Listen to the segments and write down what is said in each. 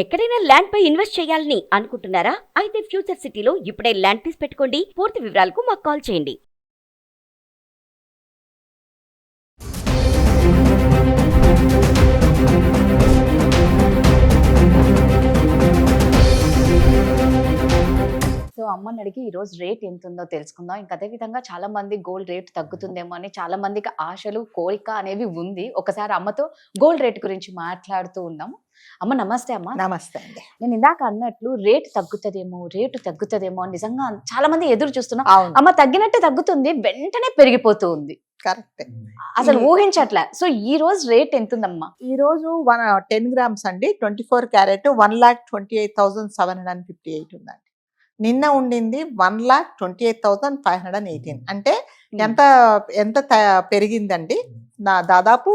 ఎక్కడైనా ల్యాండ్ పై ఇన్వెస్ట్ చేయాలని అనుకుంటున్నారా? అయితే ఫ్యూచర్ సిటీలో ఇప్పుడే ల్యాండ్ పీస్ పెట్టుకోండి. పూర్తి వివరాలకు మాకు కాల్ చేయండి. సో అమ్మని అడిగి ఈరోజు రేట్ ఎంత ఉందో తెలుసుకుందాం. ఇంకా అదే విధంగా చాలా మంది గోల్డ్ రేట్ తగ్గుతుందేమో అని చాలా మందికి ఆశలు, కోరిక అనేవి ఉంది. ఒకసారి అమ్మతో గోల్డ్ రేట్ గురించి మాట్లాడుతూ ఉన్నాము. అమ్మ నమస్తే. అమ్మ నమస్తే అండి. నేను ఇందాక అన్నట్లు రేటు తగ్గుతుందేమో అని నిజంగా చాలా మంది ఎదురు చూస్తున్నాం. అవును, అమ్మ తగ్గినట్టే తగ్గుతుంది, వెంటనే పెరిగిపోతూ ఉంది. కరెక్ట్. అసలు ఊహించట్లే. సో ఈ రోజు రేట్ ఎంత ఉందమ్మా? ఈ రోజు 10 గ్రామ్స్ అండి, 24 క్యారెట్ 1,28,758 ఉందండి. నిన్న ఉండింది 1,28,518. అంటే ఎంత ఎంత పెరిగిందండి? దాదాపు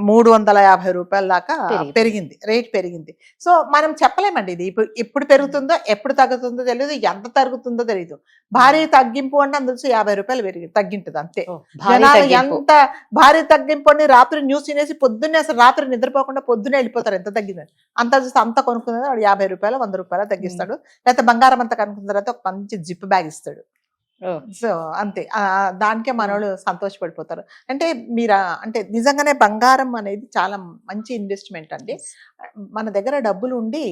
350 రూపాయల దాకా పెరిగింది, రేట్ పెరిగింది. సో మనం చెప్పలేమండి ఇది ఇప్పుడు పెరుగుతుందో ఎప్పుడు తగ్గుతుందో తెలియదు, ఎంత తగ్గుతుందో తెలియదు. భారీ తగ్గింపు అంటే అందులో 50 రూపాయలు తగ్గింటుంది అంతే. జనాలు ఎంత భారీ తగ్గింపు అని రాత్రి న్యూస్ తినేసి పొద్దున్నే అసలు రాత్రి నిద్రపోకుండా పొద్దున్నే వెళ్ళిపోతారు. ఎంత తగ్గిందని అంత చూసి అంత కొనుక్కున్నది వాడు 50 రూపాయలు 100 రూపాయలు తగ్గిస్తాడు. లేకపోతే బంగారం అంతా కనుక్కున్న తర్వాత ఒక మంచి జిప్ బ్యాగ్ ఇస్తాడు. సో అంతే, దానికే మనోళ్ళు సంతోషపడిపోతారు. అంటే మీరు అంటే నిజంగానే బంగారం అనేది చాలా మంచి ఇన్వెస్ట్మెంట్ అండి. మన దగ్గర డబ్బులు ఉండి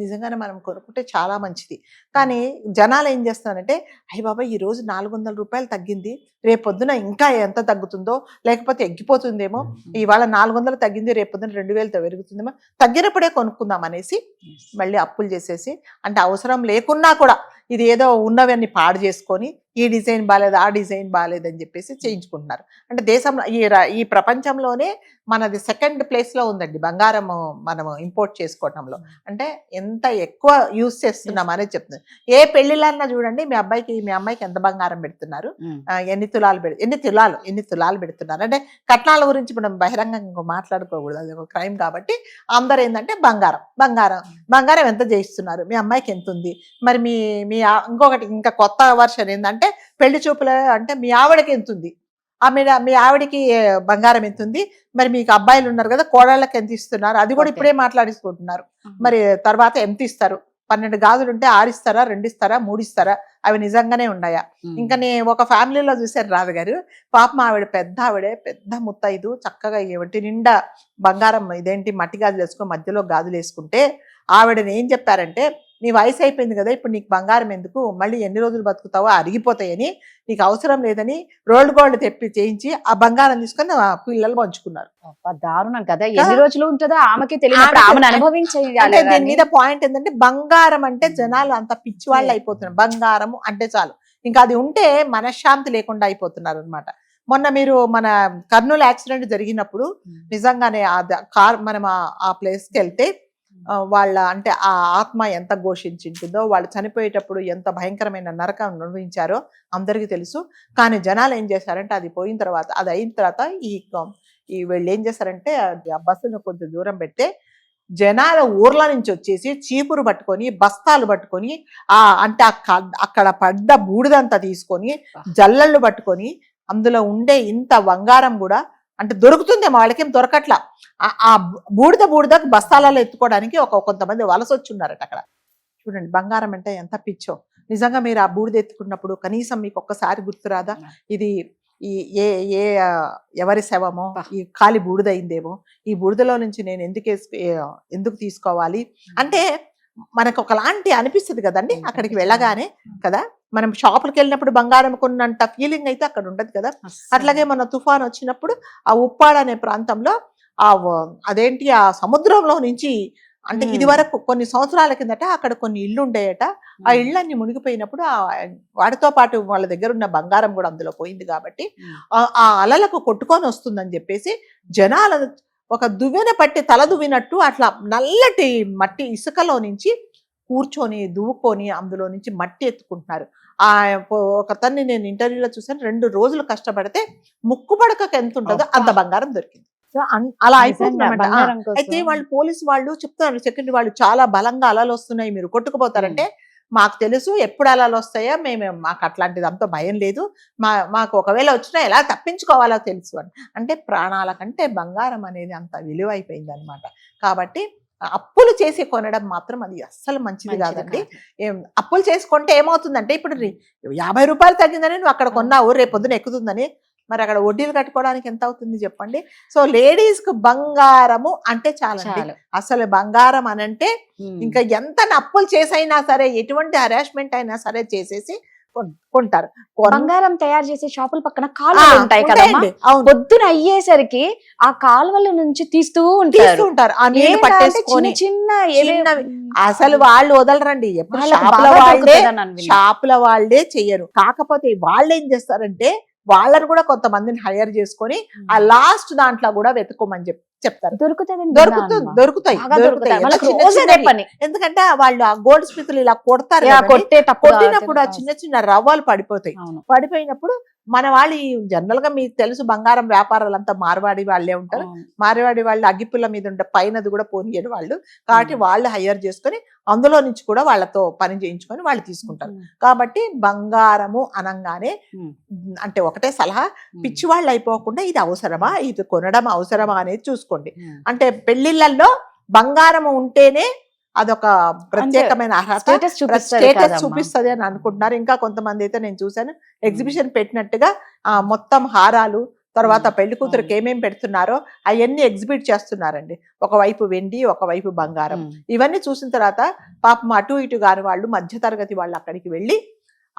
నిజంగానే మనం కొనుక్కుంటే చాలా మంచిది. కానీ జనాలు ఏం చేస్తారంటే, అయ్య బాబా ఈ రోజు 400 రూపాయలు తగ్గింది, రేపు పొద్దున ఇంకా ఎంత తగ్గుతుందో, లేకపోతే ఎగ్గిపోతుందేమో, ఇవాళ 400 తగ్గింది రేపు పొద్దున 2000 పెరుగుతుందేమో, తగ్గినప్పుడే కొనుక్కుందాం అనేసి మళ్ళీ అప్పులు చేసేసి, అంటే అవసరం లేకున్నా కూడా ఇది ఏదో ఉన్నవన్నీ పాడు చేసుకొని ఈ డిజైన్ బాగాలేదు ఆ డిజైన్ బాగాలేదు అని చెప్పేసి చేయించుకుంటున్నారు. అంటే దేశంలో ఈ ప్రపంచంలోనే మనది సెకండ్ ప్లేస్లో ఉందండి బంగారము మనము ఇంపోర్ట్ చేసుకోవటంలో. అంటే ఎంత ఎక్కువ యూజ్ చేస్తున్నాం అనేది చెప్తుంది. ఏ పెళ్లిళ్ళన్నా చూడండి, మీ అమ్మాయికి ఎంత బంగారం పెడుతున్నారు, ఎన్ని తులాలు పెడుతున్నారు. అంటే కట్నాల గురించి మనం బహిరంగంగా మాట్లాడుకోకూడదు, అది ఒక క్రైమ్ కాబట్టి అందరూ ఏంటంటే బంగారం ఎంత చేయిస్తున్నారు, మీ అమ్మాయికి ఎంత ఉంది, మరి మీ ఇంకొకటి ఇంకా కొత్త వర్షన్ ఏంటంటే పెళ్లి చూపులు అంటే మీ ఆవిడకి ఎంత ఉంది, మీ ఆవిడకి బంగారం ఎంత ఉంది, మరి మీకు అబ్బాయిలు ఉన్నారు కదా కోడళ్ళకి ఎంత ఇస్తున్నారు, అది కూడా ఇప్పుడే మాట్లాడేసుకుంటున్నారు. మరి తర్వాత ఎంత ఇస్తారు, 12 గాజులు ఉంటే 6 ఇస్తారా, 2 ఇస్తారా, 3 ఇస్తారా, అవి నిజంగానే ఉన్నాయా? ఇంకా ఒక ఫ్యామిలీలో చూశారు రాజుగారు, పాపం పెద్ద ముత్తైదు చక్కగా ఏమిటి నిండా బంగారం ఇదేంటి మట్టి గాజులు వేసుకొని మధ్యలో గాజులు వేసుకుంటే ఆవిడని ఏం చెప్పారంటే, నీ వయసు అయిపోయింది కదా, ఇప్పుడు నీకు బంగారం ఎందుకు, మళ్ళీ ఎన్ని రోజులు బతుకుతావో అరిగిపోతాయని, నీకు అవసరం లేదని రోల్డ్ గోల్డ్ చేయించి ఆ బంగారం తీసుకొని పిల్లలు పంచుకున్నారు. దారుణం కదా, ఎన్ని రోజులు ఉంటుందో ఆమెకి తెలియదు, ఆమెను అనుభవించాలి. దీని మీద పాయింట్ ఏంటంటే, బంగారం అంటే జనాలు అంత పిచ్చి వాళ్ళు అయిపోతున్నారు. బంగారం అంటే చాలు, ఇంకా అది ఉంటే మనశ్శాంతి లేకుండా అయిపోతున్నారు అనమాట. మొన్న మీరు మన కర్నూలు యాక్సిడెంట్ జరిగినప్పుడు నిజంగానే మనం ఆ ప్లేస్కి వెళ్తే వాళ్ళ అంటే ఆ ఆత్మ ఎంత ఘోషించింటుందో, వాళ్ళు చనిపోయేటప్పుడు ఎంత భయంకరమైన నరకం అనుభవించారో అందరికీ తెలుసు. కానీ జనాలు ఏం చేశారంటే, అది పోయిన తర్వాత అది అయిన తర్వాత ఈ వీళ్ళు ఏం చేశారంటే, ఆ బస్సును కొంచెం దూరం పెడితే జనాల ఊర్ల నుంచి వచ్చేసి చీపురు పట్టుకొని బస్తాలు పట్టుకొని అంటే అక్కడ పడ్డ బూడిదంతా తీసుకొని జల్లళ్ళు పట్టుకొని అందులో ఉండే ఇంత బంగారం కూడా అంటే దొరుకుతుందేమో, వాళ్ళకేం దొరకట్లా, ఆ బూడిద బస్తాలలో ఎత్తుకోవడానికి కొంతమంది వలస వచ్చున్నారట అక్కడ. చూడండి బంగారం అంటే ఎంత పిచ్చో. నిజంగా మీరు ఆ బూడిద ఎత్తుకున్నప్పుడు కనీసం మీకు ఒక్కసారి గుర్తురాదా, ఇది ఎవరి శవమో, ఈ ఖాళీ బూడిదయిందేమో, ఈ బూడిదలో నుంచి నేను ఎందుకు తీసుకోవాలి అంటే మనకు ఒకలాంటి అనిపిస్తుంది కదండి అక్కడికి వెళ్ళగానే కదా. మనం షాపులకు వెళ్ళినప్పుడు బంగారం కొన్నంత ఫీలింగ్ అయితే అక్కడ ఉండదు కదా. అట్లాగే మన తుఫాన్ వచ్చినప్పుడు ఆ ఉప్పాడ అనే ప్రాంతంలో అదేంటి ఆ సముద్రంలో నుంచి అంటే ఇది వరకు కొన్ని సంవత్సరాల కిందట అక్కడ కొన్ని ఇళ్ళు ఉండేయట, ఆ ఇళ్ళన్ని మునిగిపోయినప్పుడు వాటితో పాటు వాళ్ళ దగ్గర ఉన్న బంగారం కూడా అందులో పోయింది కాబట్టి ఆ అలలకు కొట్టుకొని వస్తుందని చెప్పేసి జనాల ఒక దువ్వెన పట్టి తల దువ్వినట్టు అట్లా నల్లటి మట్టి ఇసుకలో నుంచి కూర్చొని దువ్వుకొని అందులో నుంచి మట్టి ఎత్తుకుంటున్నారు. ఒకతన్ని నేను ఇంటర్వ్యూలో చూసాను, 2 రోజులు కష్టపడితే ముక్కు పడకకు ఎంత ఉంటుందో అంత బంగారం దొరికింది. సో అలా అయిపోతుందన్నమాట. అయితే వాళ్ళు పోలీసు వాళ్ళు చెప్తున్నారు, సెకండరీ వాళ్ళు చాలా బలంగా అలలు వస్తున్నాయి, మీరు కొట్టుకుపోతారంటే మాకు తెలుసు ఎప్పుడు అలలు వస్తాయో, మాకు అట్లాంటిది అంత భయం లేదు, మాకు ఒకవేళ వచ్చినా ఎలా తప్పించుకోవాలో తెలుసు అని. అంటే ప్రాణాల కంటే బంగారం అనేది అంత విలువైపోయింది అనమాట. కాబట్టి అప్పులు చేసి కొనడం మాత్రం అది అస్సలు మంచిది కాదండి. అప్పులు చేసి కొంటే ఏమవుతుందంటే ఇప్పుడు 50 రూపాయలు తగ్గిందని నువ్వు అక్కడ కొన్నావు, రేపు పొద్దున ఎక్కుతుందని మరి అక్కడ వడ్డీలు కట్టుకోవడానికి ఎంత అవుతుంది చెప్పండి. సో లేడీస్ కు బంగారము అంటే చాలండి. అసలు బంగారం అనంటే ఇంకా ఎంత అప్పులు చేసైనా సరే, ఎటువంటి హరాస్మెంట్ అయినా సరే చేసేసి కొంటారు. బంగారం తయారు చేసే షాపుల పక్కన కాలువలు ఉంటాయి కదా, పొద్దున అయ్యేసరికి ఆ కాలువల నుంచి తీస్తూ ఉంటారు. ఆ నీళ్లు పట్టేసుకొని చిన్న అసలు వాళ్ళు వదలరండి. ఎప్పుడు షాపుల వాళ్ళే చెయ్యరు. కాకపోతే వాళ్ళు ఏం చేస్తారంటే వాళ్ళని కూడా కొంతమందిని హైర్ చేసుకొని ఆ లాస్ట్ దాంట్లో కూడా వెతుకోమని చెప్తారు. దొరుకుతాయి. ఎందుకంటే వాళ్ళు ఆ గోల్డ్ స్మిత్లు ఇలా కొడతారు, కొట్టినప్పుడు ఆ చిన్న చిన్న రవ్వలు పడిపోతాయి. పడిపోయినప్పుడు మన వాళ్ళు జనరల్ గా మీకు తెలుసు బంగారం వ్యాపారాలంతా మార్వాడి వాళ్ళే ఉంటారు. మార్వాడి వాళ్ళు అగ్గిపుల్ల మీద ఉండే పైనది కూడా పోనీయడు వాళ్ళు. కాబట్టి వాళ్ళు హైర్ చేసుకొని అందులో నుంచి కూడా వాళ్ళతో పని చేయించుకొని వాళ్ళు తీసుకుంటారు. కాబట్టి బంగారము అనంగానే అంటే ఒకటే సలహా, పిచ్చి వాళ్ళు అయిపోకుండా ఇది అవసరమా, ఇది కొనడం అవసరమా అనేది చూసుకోండి. అంటే పెళ్లిళ్లలో బంగారం ఉంటేనే అదొక ప్రత్యేకమైన అర్హత, స్టేటస్ చూపిస్తుంది అని అనుకుంటున్నారు. ఇంకా కొంతమంది అయితే నేను చూసాను ఎగ్జిబిషన్ పెట్టినట్టుగా మొత్తం హారాలు, తర్వాత పెళ్లి కూతురికి ఏమేమి పెడుతున్నారో అవన్నీ ఎగ్జిబిట్ చేస్తున్నారండి. ఒకవైపు వెండి, ఒకవైపు బంగారం. ఇవన్నీ చూసిన తర్వాత పాపం అటు ఇటు కాని వాళ్ళు, మధ్యతరగతి వాళ్ళు అక్కడికి వెళ్ళి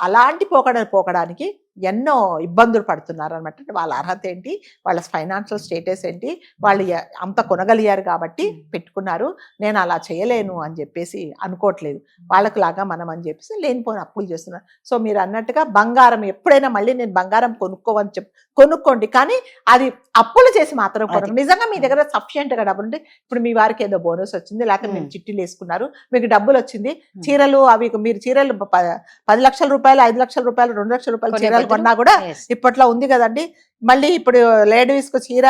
అలాంటి పోకడానికి ఎన్నో ఇబ్బందులు పడుతున్నారు అనమాట. వాళ్ళ అర్హత ఏంటి, వాళ్ళ ఫైనాన్షియల్ స్టేటస్ ఏంటి, వాళ్ళు అంత కొనగలిగారు కాబట్టి పెట్టుకున్నారు, నేను అలా చేయలేను అని చెప్పేసి అనుకోవట్లేదు. వాళ్ళకు లాగా మనం అని చెప్పేసి లేనిపోయిన అప్పులు చేస్తున్నారు. సో మీరు అన్నట్టుగా బంగారం ఎప్పుడైనా మళ్ళీ నేను బంగారం కొనుక్కోవని కొనుక్కోండి, కానీ అది అప్పులు చేసి మాత్రం కొనరు. నిజంగా మీ దగ్గర సఫిషియెంట్ గా డబ్బులు ఉంటే, ఇప్పుడు మీ వారికి ఏదో బోనస్ వచ్చింది, లేకపోతే మీరు చిట్టీలు వేసుకున్నారు, మీకు డబ్బులు వచ్చింది, చీరలు అవి మీరు చీరలు 10 లక్షల రూపాయలు, 5 లక్షల రూపాయలు, 2 లక్షల రూపాయలు చీరలు కొన్నా కూడా ఇప్పట్లో ఉంది కదండి. మళ్ళీ ఇప్పుడు లేడీస్ కు చీర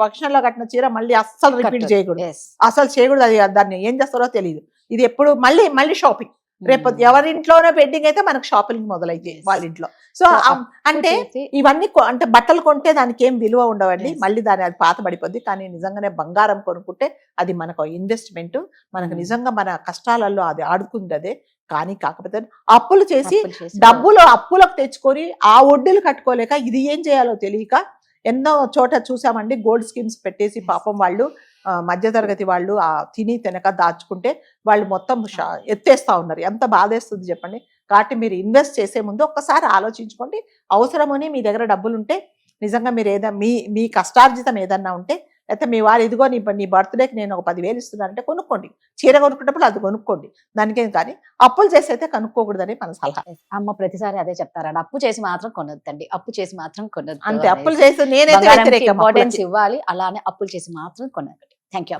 వర్షంలో కట్టిన చీర మళ్ళీ అస్సలు రిపీట్ చేయకూడదు, అసలు చేయకూడదు. అది దాన్ని ఏం చేస్తారో తెలియదు. ఇది ఎప్పుడు మళ్ళీ షాపింగ్, రేపు ఎవరింట్లోనే వెడ్డింగ్ అయితే మనకు షాపింగ్ మొదలైతే వాళ్ళ ఇంట్లో. సో అంటే ఇవన్నీ అంటే బట్టలు కొంటే దానికి ఏం విలువ ఉండవండి, మళ్ళీ దాని అది పాత పడిపోద్ది. కానీ నిజంగానే బంగారం కొనుక్కుంటే అది మనకు ఇన్వెస్ట్మెంట్, మనకు నిజంగా మన కష్టాలలో అది ఆడుకుంది అదే. కానీ కాకపోతే అప్పులు చేసి డబ్బులు అప్పులకు తెచ్చుకొని ఆ వడ్డీలు కట్టుకోలేక ఇది ఏం చేయాలో తెలియక ఎన్నో చోట చూసామండి. గోల్డ్ స్కీమ్స్ పెట్టేసి పాపం వాళ్ళు మధ్యతరగతి వాళ్ళు తిని తినక దాచుకుంటే వాళ్ళు మొత్తం ఎత్తేస్తా ఉన్నారు. ఎంత బాధేస్తుంది చెప్పండి. కాబట్టి మీరు ఇన్వెస్ట్ చేసే ముందు ఒక్కసారి ఆలోచించుకోండి. అవసరమని మీ దగ్గర డబ్బులు ఉంటే, నిజంగా మీరు ఏదైనా మీ కష్టార్జితం ఏదన్నా ఉంటే, అయితే మీ వారు ఇదిగో నీ బర్త్డేకి నేను ఒక 10,000 ఇస్తున్నానంటే కొనుక్కోండి. చీర కొనుక్కున్నప్పుడు అది కొనుక్కోండి, దానికేం. కానీ అప్పులు చేసి అయితే కనుక్కోకూడదని మన సలహా. అమ్మ ప్రతిసారి అదే చెప్తారండి, అప్పు చేసి మాత్రం కొనొద్దండి, అప్పు చేసి మాత్రం కొనొద్దు. అంతే, అప్పులు చేసి నేనైతే ఇంపార్టెన్స్ ఇవ్వాలి, అలానే అప్పులు చేసి మాత్రం కొనొద్దండి. Thank you.